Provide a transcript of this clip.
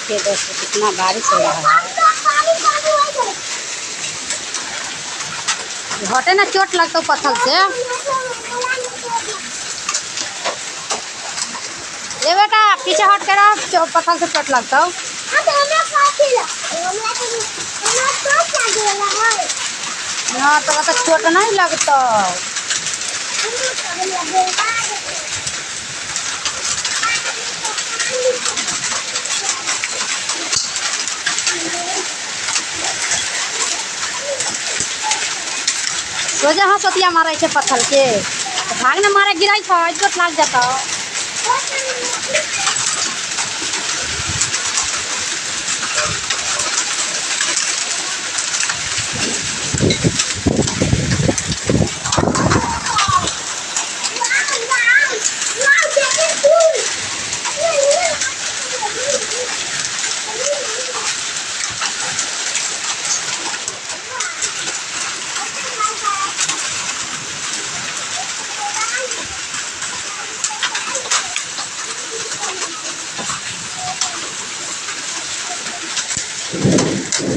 देखिए दोस्तों कितना बारिश हो रहा है। घटे ना चोट लगता पत्थर से। ये बेटा पीछे हट के रहो, पत्थर से चोट लगता। ना तो चोट नहीं लगता। सोचे हाँ सतिया मारे छे पत्थर के भागने मारे गिराई था चोट लग जाता।